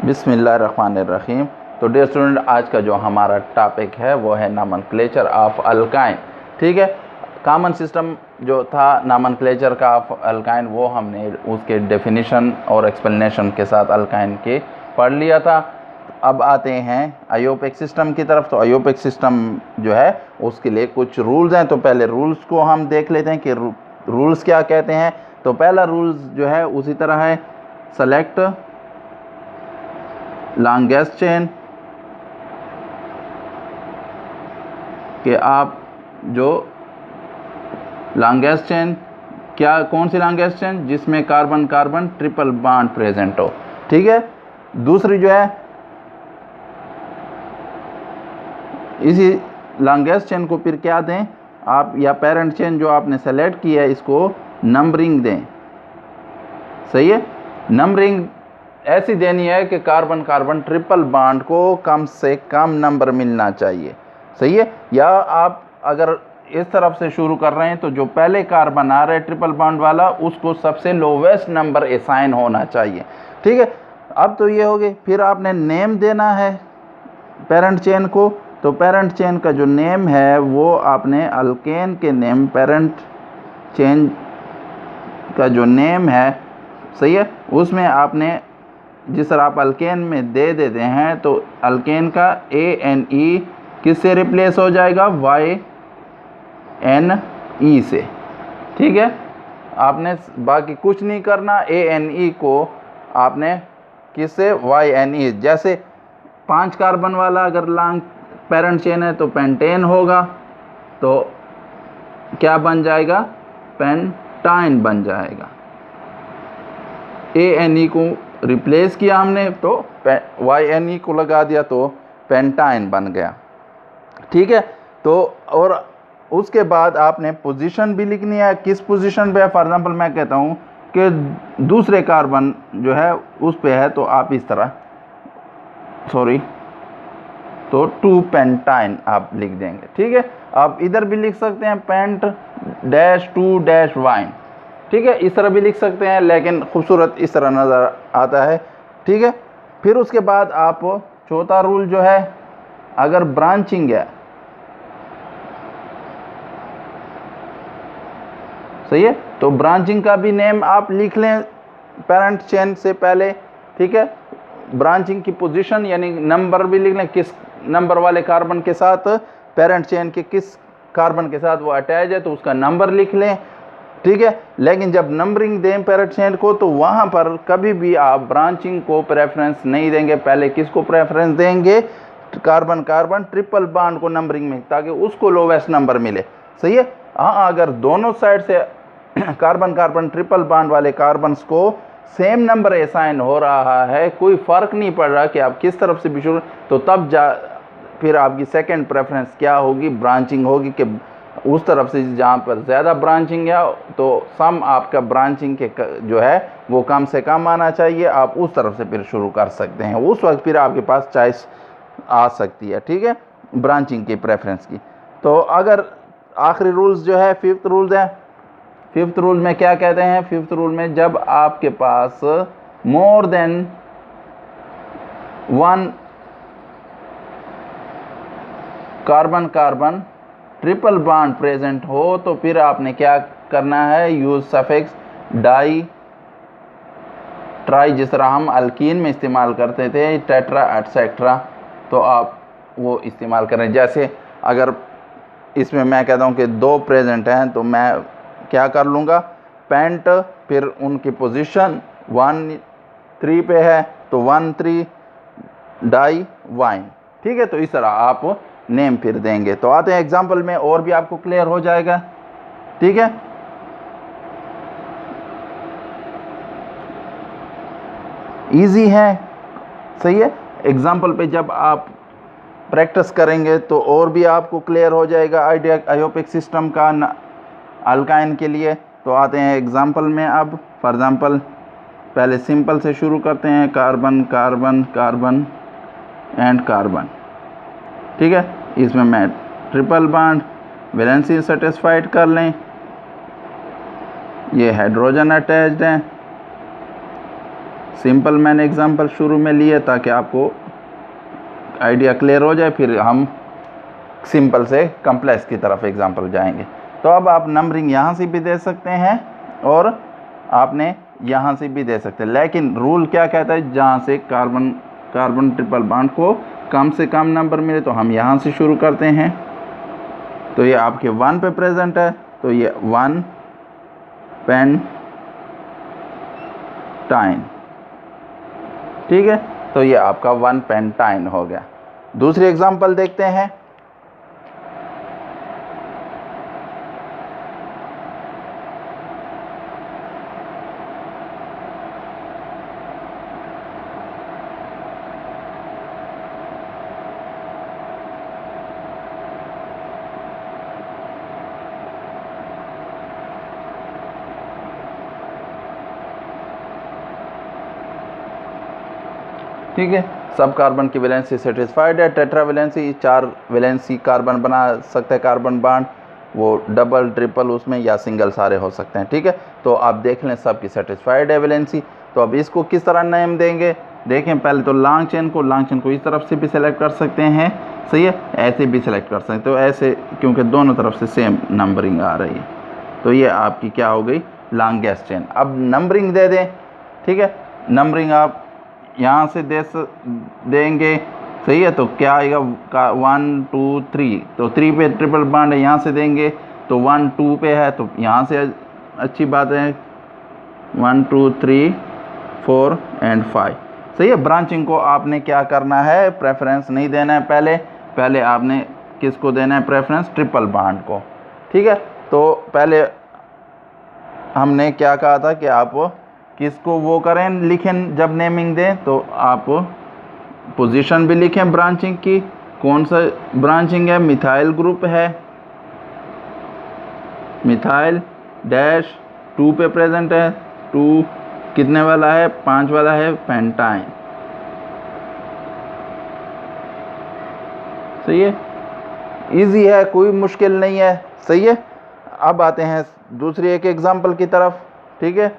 बिस्मिल्लाहिर्रहमानिर्रहीम। तो dear student, आज का जो हमारा टॉपिक है वो है नॉमेनक्लेचर ऑफ अल्काइन। ठीक है, कॉमन सिस्टम जो था नॉमेनक्लेचर का ऑफ अल्काइन वो हमने उसके डेफिनेशन और एक्सप्लेनेशन के साथ अल्काइन के पढ़ लिया था। अब आते हैं आयोपिक सिस्टम की तरफ। तो आयोपिक सिस्टम जो है उसके लिए कुछ रूल्स हैं। तो पहले रूल्स को हम देख लेते हैं कि रूल्स क्या कहते हैं। तो पहला रूल्स जो है उसी तरह है, सेलेक्ट लॉन्गेस्ट चेन, कि आप जो लॉन्गेस्ट चेन, क्या कौन सी लॉन्गेस्ट चेन, जिसमें carbon carbon triple bond present हो। ठीक है, दूसरी जो है इसी लॉन्गेस्ट चेन को फिर क्या दें आप, या पेरेंट चेन जो आपने सेलेक्ट किया है इसको नंबरिंग दें। सही है, नंबरिंग ऐसी देनी है कि कार्बन कार्बन ट्रिपल बॉन्ड को कम से कम नंबर मिलना चाहिए। सही है, या आप अगर इस तरफ से शुरू कर रहे हैं तो जो पहले कार्बन आ रहा है ट्रिपल बॉन्ड वाला उसको सबसे लोवेस्ट नंबर असाइन होना चाहिए। ठीक है, अब तो ये हो गई। फिर आपने नेम देना है पेरेंट चेन को। तो पेरेंट चेन का जो नेम है वो आपने अल्केन के नेम, पेरेंट चेन का जो नेम है, सही है, उसमें आपने जिस तरह आप अल्केन में दे देते हैं तो अल्केन का ANE किससे रिप्लेस हो जाएगा, YNE से। ठीक है, आपने बाकी कुछ नहीं करना, ANE को आपने किससे, YNE। जैसे 5 कार्बन वाला अगर लॉन्ग पेरेंट चेन है तो पेंटेन होगा, तो क्या बन जाएगा, पेंटाइन बन जाएगा। ANE को रिप्लेस किया हमने तो YNE को लगा दिया तो पेंटाइन बन गया। ठीक है, तो और उसके बाद आपने पोजीशन भी लिखनी है, किस पोजीशन पे है। फॉर एग्जांपल मैं कहता हूँ कि दूसरे कार्बन जो है उस पे है, तो आप इस तरह तो 2 पेंटाइन आप लिख देंगे। ठीक है, आप इधर भी लिख सकते हैं पेंट-2-वाइन। ठीक है, इस तरह भी लिख सकते हैं, लेकिन खूबसूरत इस तरह नज़र आता है। ठीक है, फिर उसके बाद आप चौथा रूल जो है, अगर ब्रांचिंग है, सही है, तो ब्रांचिंग का भी नेम आप लिख लें पेरेंट चेन से पहले। ठीक है, ब्रांचिंग की पोजीशन यानी नंबर भी लिख लें, किस नंबर वाले कार्बन के साथ, पेरेंट चेन के किस कार्बन के साथ वो अटैच है तो उसका नंबर लिख लें। ठीक है, लेकिन जब नंबरिंग दें पेरेंट चेन को तो वहाँ पर कभी भी आप ब्रांचिंग को प्रेफरेंस नहीं देंगे। पहले किसको प्रेफरेंस देंगे, कार्बन कार्बन ट्रिपल बॉन्ड को नंबरिंग में, ताकि उसको लोवेस्ट नंबर मिले। सही है, हाँ, अगर दोनों साइड से कार्बन कार्बन ट्रिपल बॉन्ड वाले कार्बन्स को सेम नंबर असाइन हो रहा है, कोई फ़र्क नहीं पड़ रहा कि आप किस तरफ से भी शुरू, तो तब फिर आपकी सेकंड प्रेफरेंस क्या होगी, ब्रांचिंग होगी, कि उस तरफ से जहाँ पर ज़्यादा ब्रांचिंग है तो सम आपका ब्रांचिंग के जो है वो कम से कम आना चाहिए। आप उस तरफ से फिर शुरू कर सकते हैं, उस वक्त फिर आपके पास चॉइस आ सकती है। ठीक है, ब्रांचिंग की प्रेफरेंस की। तो अगर आखिरी रूल्स जो है, फिफ्थ रूल्स है। फिफ्थ रूल में क्या कहते हैं, फिफ्थ रूल में जब आपके पास more than 1 carbon carbon triple bond present हो तो फिर आपने क्या करना है, यूज सफिक्स डाई, ट्राई, जिस तरह हम अल्कीन में इस्तेमाल करते थे, टेट्रा एटसेट्रा, तो आप वो इस्तेमाल करें। जैसे अगर इसमें मैं कहता हूँ कि 2 प्रेजेंट हैं तो मैं क्या कर लूँगा, पेंट, फिर उनकी पोजीशन 1-3 पे है तो 1-3 डाई वाइन। ठीक है, तो इस तरह आप नेम फिर देंगे। तो आते हैं एग्जाम्पल में, और भी आपको क्लियर हो जाएगा। ठीक है, इजी है, सही है। एग्जाम्पल पे जब आप प्रैक्टिस करेंगे तो और भी आपको क्लियर हो जाएगा आइडिया आयोपिक सिस्टम का अल्काइन के लिए। तो आते हैं एग्जाम्पल में। अब फॉर एग्जाम्पल पहले सिंपल से शुरू करते हैं, carbon carbon carbon and carbon. ठीक है, इसमें मैं ट्रिपल बॉन्ड वैलेंसी सेटिस्फाइड कर लें, ये हाइड्रोजन अटैच्ड है, सिंपल मैंने एग्जांपल शुरू में लिए ताकि आपको आइडिया क्लियर हो जाए, फिर हम सिंपल से कम्प्लेक्स की तरफ एग्जांपल जाएंगे। तो अब आप नंबरिंग यहाँ से भी दे सकते हैं और आपने यहाँ से भी दे सकते हैं, लेकिन रूल क्या कहता है, जहाँ से कार्बन ट्रिपल बॉन्ड को कम से कम नंबर मिले तो हम यहाँ से शुरू करते हैं। तो ये आपके 1 पे प्रेजेंट है, तो ये 1 पेंटाइन, ठीक है। तो ये आपका 1 पेंटाइन हो गया। दूसरी एग्जांपल देखते हैं। ठीक है, सब कार्बन की वैलेंसी सेटिस्फाइड है। टेट्रा वैलेंसी 4 वैलेंसी कार्बन बना सकते हैं कार्बन बॉन्ड, वो डबल ट्रिपल उसमें या सिंगल सारे हो सकते हैं, ठीक है। तो आप देख लें सबकी सेटिस्फाइड है वैलेंसी। तो अब इसको किस तरह नेम देंगे, देखें पहले तो लॉन्ग चेन को इस तरफ से भी सिलेक्ट कर सकते हैं, सही है, ऐसे भी सिलेक्ट कर सकते हैं। तो ऐसे क्योंकि दोनों तरफ से सेम नंबरिंग आ रही है, तो ये आपकी क्या हो गई, लॉन्गेस्ट चेन। अब नंबरिंग दे दें, ठीक है, नंबरिंग आप यहाँ से देंगे, सही है। तो क्या आएगा, 1 2 3, तो 3 पे ट्रिपल बॉन्ड है, यहाँ से देंगे तो 1 2 पे है, तो यहाँ से अच्छी बात है 1 2 3 4 एंड 5, सही है। ब्रांचिंग को आपने क्या करना है, प्रेफरेंस नहीं देना है, पहले आपने किसको देना है प्रेफरेंस, ट्रिपल बॉन्ड को, ठीक है। तो पहले हमने क्या कहा था कि आप किसको वो करें, लिखें जब नेमिंग दें तो आप पोजीशन भी लिखें ब्रांचिंग की, कौन सा ब्रांचिंग है, मिथाइल ग्रुप है, मिथाइल डैश 2 पे प्रेजेंट है, 2 कितने वाला है, 5 वाला है, पेंटाइन, सही है, इजी है, कोई मुश्किल नहीं है, सही है। अब आते हैं दूसरी एक एग्जांपल की तरफ, ठीक है।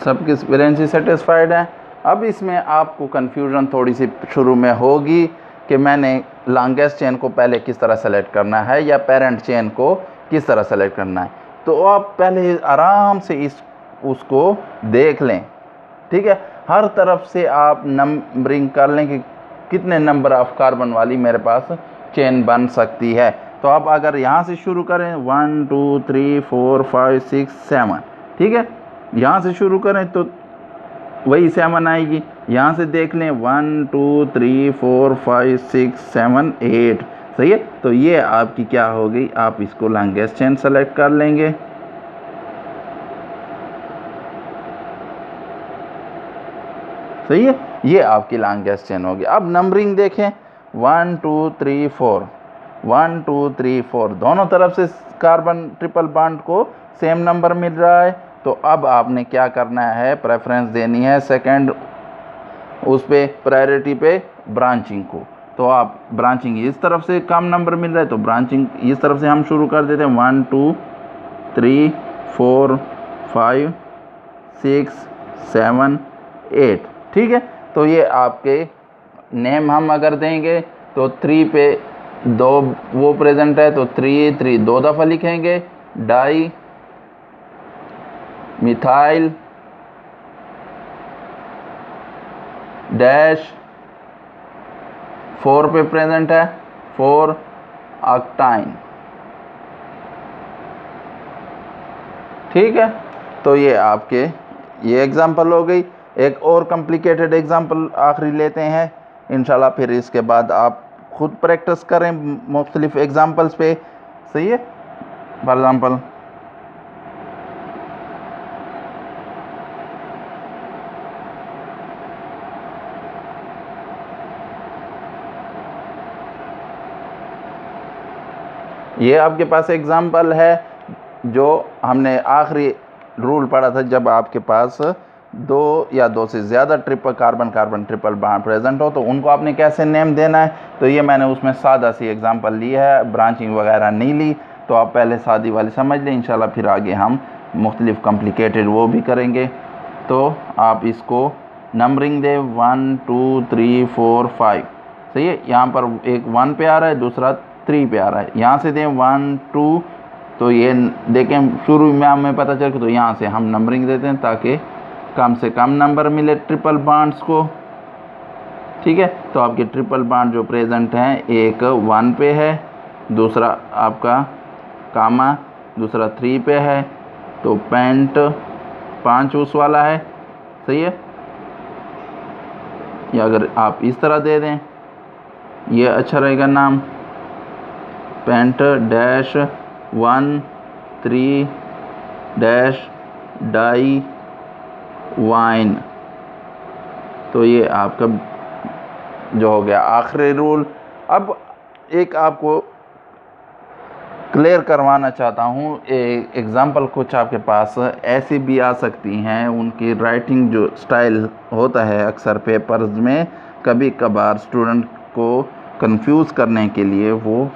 सबकी वैलेंसी सेटिस्फाइड है। अब इसमें आपको कन्फ्यूजन थोड़ी सी शुरू में होगी कि मैंने लॉन्गेस्ट चेन को पहले किस तरह सेलेक्ट करना है या पेरेंट चेन को किस तरह सेलेक्ट करना है। तो आप पहले आराम से उसको देख लें, ठीक है। हर तरफ से आप नंबरिंग कर लें कि कितने नंबर ऑफ कार्बन वाली मेरे पास चेन बन सकती है। तो आप अगर यहाँ से शुरू करें 1 2 3 4 5 6 7, ठीक है, यहाँ से शुरू करें तो वही 7 आएगी। यहाँ से देख लें 1 2 3 4 5 6 7 8, सही है। तो ये आपकी क्या हो गई, आप इसको लॉन्गेस्ट चेन सेलेक्ट कर लेंगे, सही है, ये आपकी लॉन्गेस्ट चेन होगी। अब नंबरिंग देखें 1 2 3 4, 1 2 3 4 दोनों तरफ से कार्बन ट्रिपल बॉन्ड को सेम नंबर मिल रहा है। तो अब आपने क्या करना है, प्रेफरेंस देनी है सेकंड उस पे प्रायोरिटी पे ब्रांचिंग को। तो आप ब्रांचिंग इस तरफ से कम नंबर मिल रहा है तो ब्रांचिंग इस तरफ से हम शुरू कर देते हैं 1 2 3 4 5 6 7 8, ठीक है। तो ये आपके नेम हम अगर देंगे तो 3 पे 2 वो प्रेजेंट है तो 3 3 2 दफ़ा लिखेंगे, डाई मिथाइल डैश 4 पे प्रेजेंट है 4 ऑक्टाइन, ठीक है। तो ये आपके ये एग्जांपल हो गई। एक और कॉम्प्लिकेटेड एग्जांपल आखिरी लेते हैं इंशाल्लाह, फिर इसके बाद आप खुद प्रैक्टिस करें मुख्तलिफ एग्जांपल्स पे, सही है। फॉर एग्जांपल ये आपके पास एग्जाम्पल है जो हमने आखिरी रूल पढ़ा था, जब आपके पास 2 या 2 से ज़्यादा triple carbon triple bond present हो तो उनको आपने कैसे नेम देना है। तो ये मैंने उसमें सादा सी एग्जांपल ली है, ब्रांचिंग वगैरह नहीं ली, तो आप पहले सादी वाली समझ लें, इंशाल्लाह फिर आगे हम मुख्तलिफ कॉम्प्लिकेटेड वो भी करेंगे। तो आप इसको नंबरिंग दें 1 2 3 4 5, सही है। यहाँ पर एक 1 पे आ रहा है, दूसरा 3 पे आ रहा है, यहाँ से दें 1 2, तो ये देखें शुरू में हमें पता चल, तो यहाँ से हम नंबरिंग देते हैं ताकि कम से कम नंबर मिले ट्रिपल बॉन्ड्स को, ठीक है। तो आपके ट्रिपल बॉन्ड जो प्रेजेंट हैं, एक 1 पे है, दूसरा आपका कामा, दूसरा 3 पे है, तो पेंट 5 उस वाला है, सही है। या अगर आप इस तरह दे दें, ये अच्छा रहेगा नाम, pent dash 1 3 dash diyne. तो ये आपका जो हो गया आखिरी रूल। अब एक आपको क्लियर करवाना चाहता हूँ, एग्ज़ाम्पल कुछ आपके पास ऐसी भी आ सकती हैं, उनकी राइटिंग जो स्टाइल होता है अक्सर पेपर्स में, कभी कभार स्टूडेंट को कंफ्यूज करने के लिए वो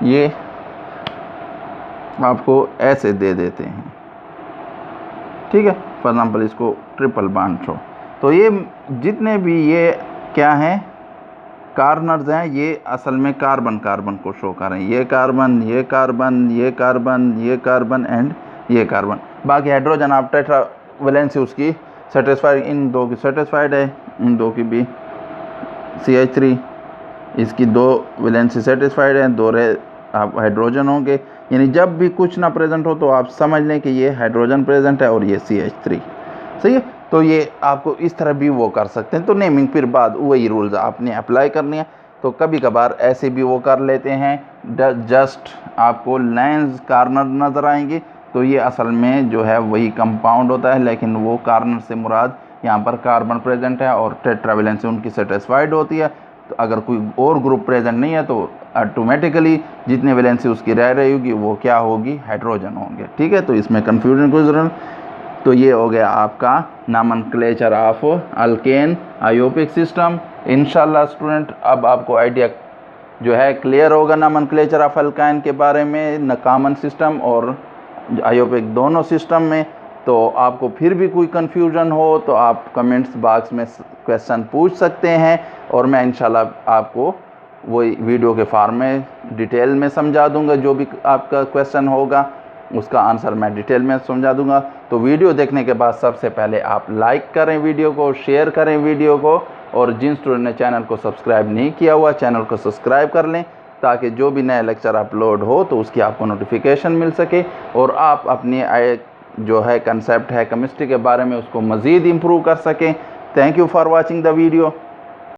ये आपको ऐसे दे देते हैं, ठीक है। फॉर एग्ज़ाम्पल इसको ट्रिपल बॉन्ड शो, तो ये जितने भी ये क्या हैं कार्नर्स हैं, ये असल में कार्बन को शो कर रहे हैं, ये कार्बन ये कार्बन ये कार्बन ये कार्बन एंड ये कार्बन। बाकी हाइड्रोजन आप टेट्रा वैलेंसी उसकी सेटिस्फाइड, इन 2 की सेटिस्फाइड है, इन 2 की भी CH3 इसकी 2 वैलेंसी सेटिस्फाइड है, 2 आप हाइड्रोजन होंगे। यानी जब भी कुछ ना प्रेजेंट हो तो आप समझ लें कि ये हाइड्रोजन प्रेजेंट है और ये CH3, सही है। तो ये आपको इस तरह भी वो कर सकते हैं। तो नेमिंग फिर बाद वही रूल्स आपने अप्लाई करनी है। तो कभी कभार ऐसे भी वो कर लेते हैं, जस्ट आपको लाइंस कार्नर नज़र आएंगे, तो ये असल में जो है वही कंपाउंड होता है, लेकिन वो कार्नर से मुराद यहाँ पर कार्बन प्रेजेंट है और टेट्रावैलेंसी उनकी सेटिस्फाइड होती है। तो अगर कोई और ग्रुप प्रेजेंट नहीं है तो ऑटोमेटिकली जितनी वैलेंसी उसकी रह रही होगी वो क्या होगी, हाइड्रोजन होंगे, ठीक है। तो इसमें कन्फ्यूजन को ज़रूर। तो ये हो गया आपका नॉमेनक्लेचर ऑफ अल्केन आयोपिक सिस्टम। इंशाल्लाह स्टूडेंट अब आपको आइडिया जो है क्लियर होगा नॉमेनक्लेचर ऑफ अल्काइन के बारे में, न कॉमन सिस्टम और आयोपिक दोनों सिस्टम में। तो आपको फिर भी कोई कन्फ्यूजन हो तो आप कमेंट्स बॉक्स में क्वेश्चन पूछ सकते हैं, और मैं इंशाल्लाह आपको वही वीडियो के फॉर्म में डिटेल में समझा दूंगा। जो भी आपका क्वेश्चन होगा उसका आंसर मैं डिटेल में समझा दूंगा। तो वीडियो देखने के बाद सबसे पहले आप लाइक करें वीडियो को, शेयर करें वीडियो को, और जिन स्टूडेंट ने चैनल को सब्सक्राइब नहीं किया हुआ चैनल को सब्सक्राइब कर लें, ताकि जो भी नया लेक्चर अपलोड हो तो उसकी आपको नोटिफिकेशन मिल सके, और आप अपनी जो है कंसेप्ट है केमिस्ट्री के बारे में उसको मज़ीद इम्प्रूव कर सकें। Thank you for watching the video.